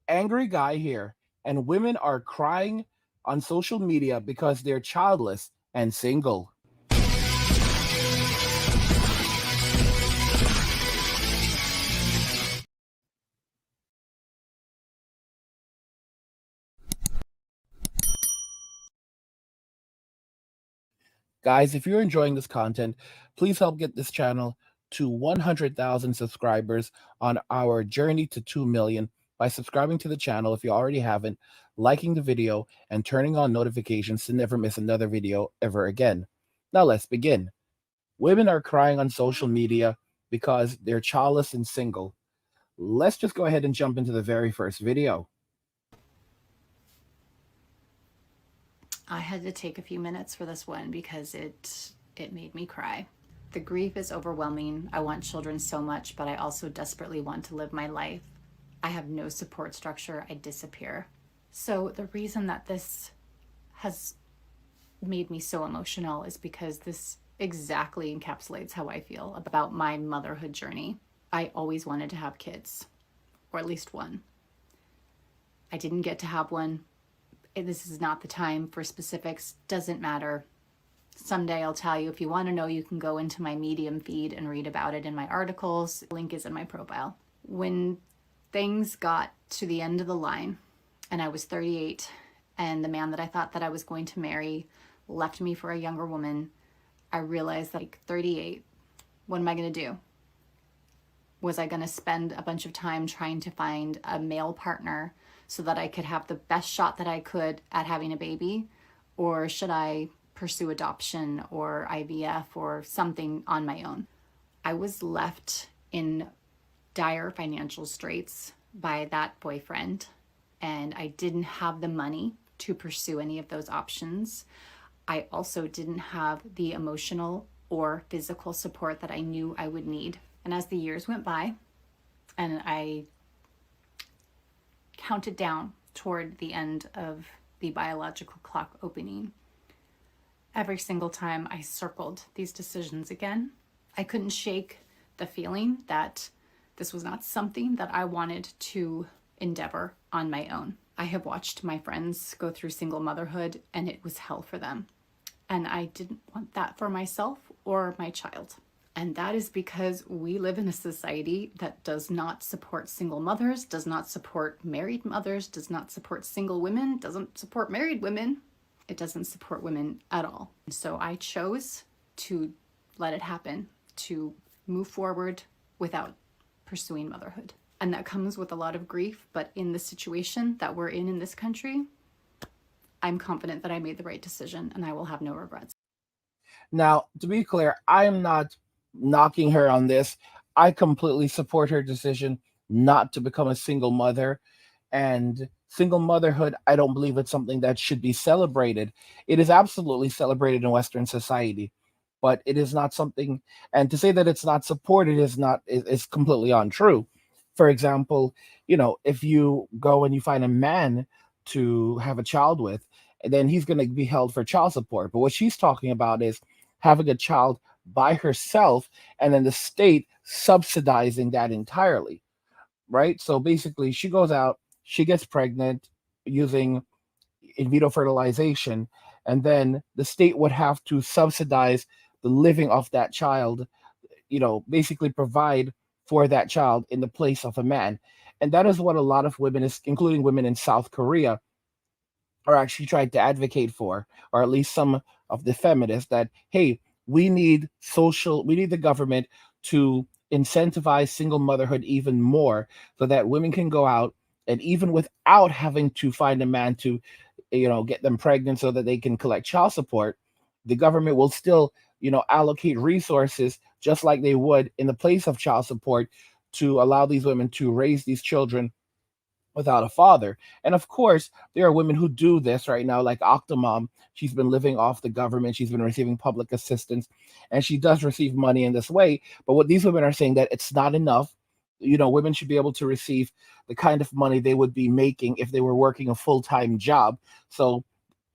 Angry guy here, and women are crying on social media because they're childless and single. Guys, if you're enjoying this content, please help get this channel to 100,000 subscribers on our journey to 2 million by subscribing to the channel if you already haven't, liking the video, and turning on notifications to never miss another video ever again. Now let's begin. Women are crying on social media because they're childless and single. Let's just go ahead and jump into the very first video. I had to take a few minutes for this one because it made me cry. The grief is overwhelming. I want children so much, but I also desperately want to live my life. I have no support structure. I disappear. So the reason that this has made me so emotional is because this exactly encapsulates how I feel about my motherhood journey. I always wanted to have kids, or at least one. I didn't get to have one. This is not the time for specifics, doesn't matter. Someday I'll tell you. If you want to know, you can go into my Medium feed and read about it in my articles. The link is in my profile. When things got to the end of the line and I was 38 and the man that I thought that I was going to marry left me for a younger woman, I realized that, like, 38, what am I going to do? Was I going to spend a bunch of time trying to find a male partner so that I could have the best shot that I could at having a baby? Or should I pursue adoption or IVF or something on my own? I was left in dire financial straits by that boyfriend, and I didn't have the money to pursue any of those options. I also didn't have the emotional or physical support that I knew I would need. And as the years went by and I counted down toward the end of the biological clock opening, every single time I circled these decisions again, I couldn't shake the feeling that this was not something that I wanted to endeavor on my own. I have watched my friends go through single motherhood, and it was hell for them. And I didn't want that for myself or my child. And that is because we live in a society that does not support single mothers, does not support married mothers, does not support single women, doesn't support married women. It doesn't support women at all. So I chose to let it happen, to move forward without pursuing motherhood. And that comes with a lot of grief, but in the situation that we're in this country, I'm confident that I made the right decision and I will have no regrets. Now, to be clear, I am not knocking her on this. I completely support her decision not to become a single mother. And single motherhood, I don't believe it's something that should be celebrated. It is absolutely celebrated in Western society, but it is not something. And to say that it's not supported is completely untrue. For example, if you go and you find a man to have a child with, then he's going to be held for child support. But what she's talking about is having a child by herself and then the state subsidizing that entirely, right? So basically, she goes out, she gets pregnant using in vitro fertilization, and then the state would have to subsidize the living of that child, basically provide for that child in the place of a man. And that is what a lot of women, including women in South Korea, are actually trying to advocate for, or at least some of the feminists, that, hey, we need the government to incentivize single motherhood even more so that women can go out and even without having to find a man to, get them pregnant so that they can collect child support, the government will still, allocate resources just like they would in the place of child support to allow these women to raise these children without a father. And of course, there are women who do this right now, like Octomom. She's been living off the government. She's been receiving public assistance, and she does receive money in this way. But what these women are saying, that it's not enough. Women should be able to receive the kind of money they would be making if they were working a full-time job. So,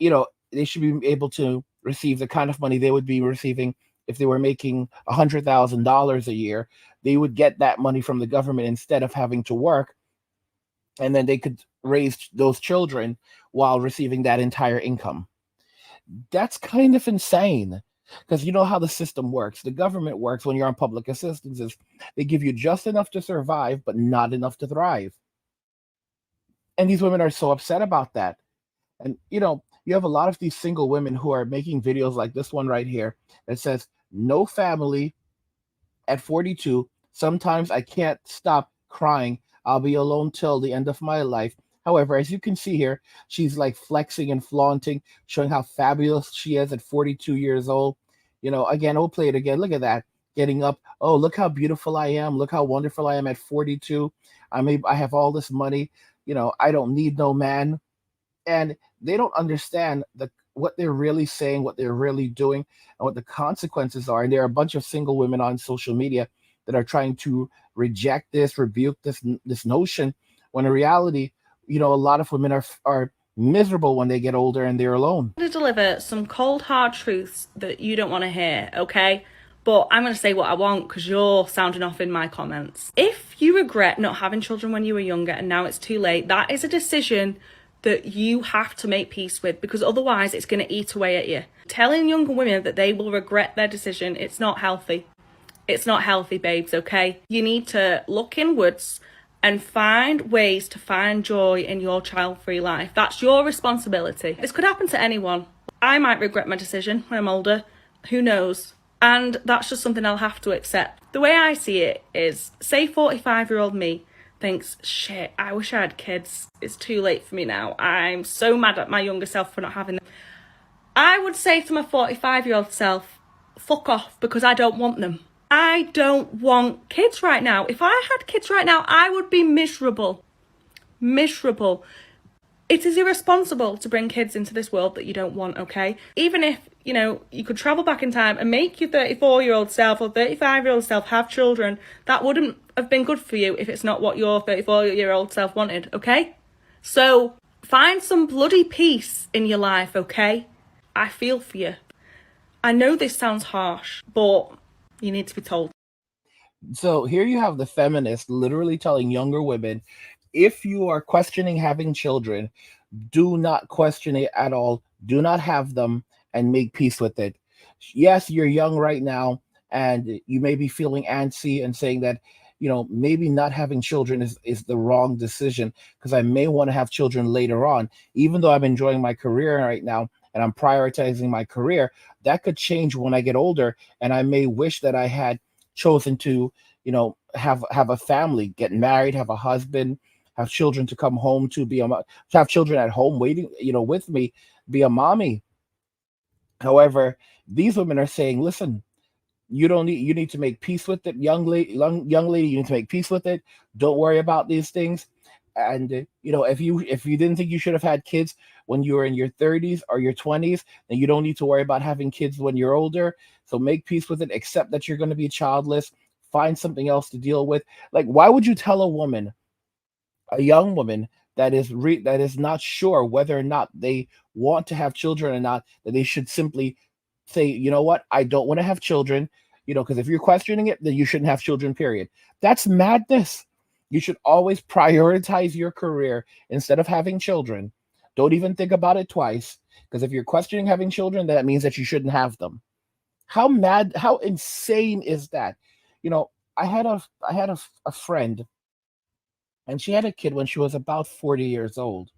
they should be able to receive the kind of money they would be receiving if they were making $100,000 a year. They would get that money from the government instead of having to work and then they could raise those children while receiving that entire income. That's kind of insane. Because you know how the system works. The government works when you're on public assistance is they give you just enough to survive, but not enough to thrive. And these women are so upset about that. And you have a lot of these single women who are making videos like this one right here that says, no family at 42. Sometimes I can't stop crying. I'll be alone till the end of my life. However, as you can see here, she's like flexing and flaunting, showing how fabulous she is at 42 years old. Again, we'll play it again. Look at that. Getting up. Oh, look how beautiful I am. Look how wonderful I am at 42. I have all this money. I don't need no man. And they don't understand what they're really saying, what they're really doing, and what the consequences are. And there are a bunch of single women on social media that are trying to reject this, rebuke this notion, when in reality, a lot of women are miserable when they get older and they're alone. To deliver some cold hard truths that you don't want to hear, okay? But I'm going to say what I want because you're sounding off in my comments. If you regret not having children when you were younger and now it's too late, that is a decision that you have to make peace with, because otherwise it's going to eat away at you. Telling younger women that they will regret their decision, it's not healthy. It's not healthy, babes, okay? You need to look inwards and find ways to find joy in your child-free life. That's your responsibility. This could happen to anyone. I might regret my decision when I'm older. Who knows? And that's just something I'll have to accept. The way I see it is, say 45-year-old me thinks, shit, I wish I had kids. It's too late for me now. I'm so mad at my younger self for not having them. I would say to my 45-year-old self, fuck off, because I don't want them. I don't want kids right now. If I had kids right now, I would be miserable. Miserable. It is irresponsible to bring kids into this world that you don't want, okay? Even if, you could travel back in time and make your 34-year-old self or 35-year-old self have children, that wouldn't have been good for you if it's not what your 34-year-old self wanted, okay? So find some bloody peace in your life, okay? I feel for you. I know this sounds harsh, but you need to be told. So here you have the feminist literally telling younger women, if you are questioning having children, do not question it at all. Do not have them and make peace with it. Yes, you're young right now and you may be feeling antsy and saying that, maybe not having children is the wrong decision because I may want to have children later on. Even though I'm enjoying my career right now and I'm prioritizing my career, that could change when I get older and I may wish that I had chosen to, have a family, get married, have a husband, have children to come home to, to have children at home waiting, with me, be a mommy. However, these women are saying, listen, you need to make peace with it, young lady, you need to make peace with it. Don't worry about these things. And if you didn't think you should have had kids when you were in your 30s or your 20s, then you don't need to worry about having kids when you're older. So make peace with it, accept that you're going to be childless, find something else to deal with. Like, why would you tell a young woman that is not sure whether or not they want to have children or not, that they should simply say, you know what, I don't want to have children, because if you're questioning it, then you shouldn't have children, period. That's madness. You should always prioritize your career instead of having children. Don't even think about it twice, because if you're questioning having children, that means that you shouldn't have them. How insane is that? I had a friend, and she had a kid when she was about 40 years old.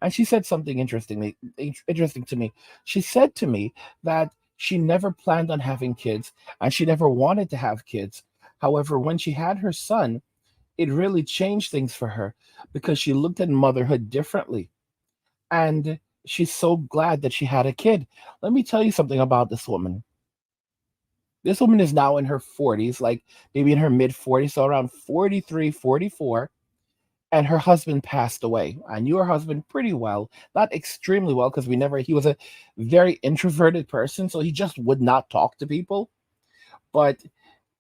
And she said something interesting to me. She said to me that she never planned on having kids and she never wanted to have kids. However, when she had her son, it really changed things for her because she looked at motherhood differently. And she's so glad that she had a kid. Let me tell you something about this woman. This woman is now in her 40s, like maybe in her mid 40s, so around 43, 44, and her husband passed away. I knew her husband pretty well, not extremely well, because he was a very introverted person, so he just would not talk to people. But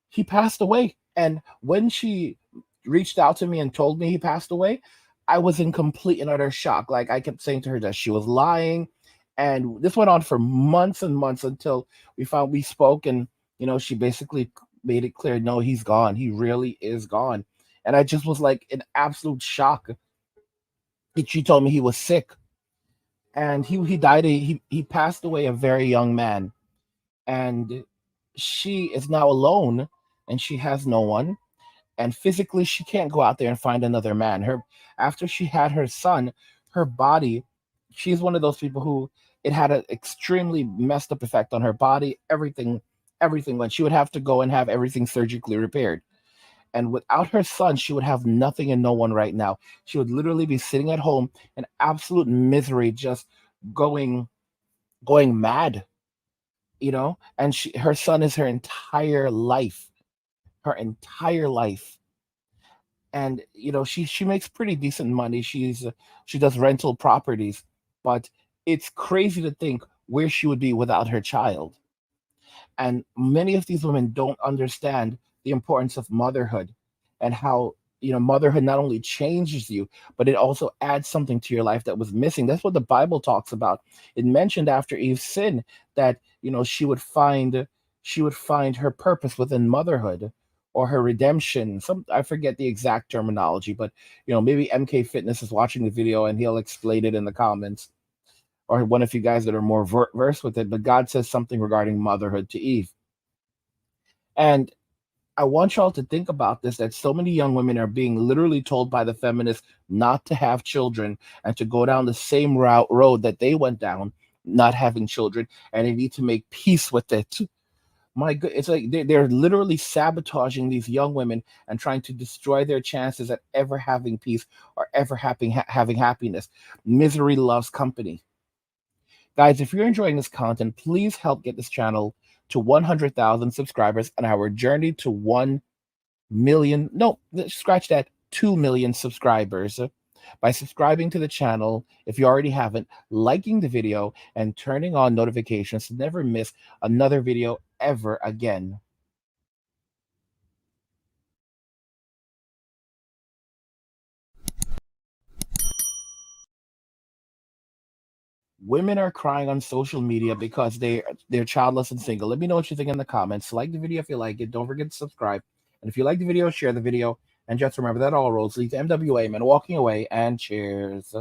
he passed away. And when she reached out to me and told me he passed away, I was in complete and utter shock. Like, I kept saying to her that she was lying. And this went on for months and months until we spoke, and she basically made it clear, no, he's gone. He really is gone. And I just was like in absolute shock. She told me he was sick, and he died. He passed away a very young man, and she is now alone, and she has no one, and physically she can't go out there and find another man. Her After she had her son, her body, she's one of those people who it had an extremely messed up effect on her body. Everything went. She would have to go and have everything surgically repaired. And without her son, she would have nothing and no one right now. She would literally be sitting at home in absolute misery, just going going mad, and her son is her entire life, her entire life. And she makes pretty decent money. She does rental properties, but it's crazy to think where she would be without her child. And many of these women don't understand the importance of motherhood, and how motherhood not only changes you, but it also adds something to your life that was missing. That's what the Bible talks about. It mentioned after Eve's sin that she would find her purpose within motherhood, or her redemption. Some I forget the exact terminology, but maybe MK Fitness is watching the video and he'll explain it in the comments, or one of you guys that are more versed with it. But God says something regarding motherhood to Eve. And I want y'all to think about this, that so many young women are being literally told by the feminists not to have children, and to go down the same road that they went down, not having children, and they need to make peace with it. My good, it's like they're literally sabotaging these young women and trying to destroy their chances at ever having peace, or ever having happiness. Misery loves company. Guys, if you're enjoying this content, please help get this channel to 100,000 subscribers on our journey to 1 million. No, scratch that, 2 million subscribers. By subscribing to the channel, if you already haven't, liking the video, and turning on notifications to never miss another video ever again. Women are crying on social media because they're childless and single. Let me know what you think in the comments. Like the video if you like it. Don't forget to subscribe. And if you like the video, share the video. And just remember that all roads lead to MWA, men walking away, and cheers.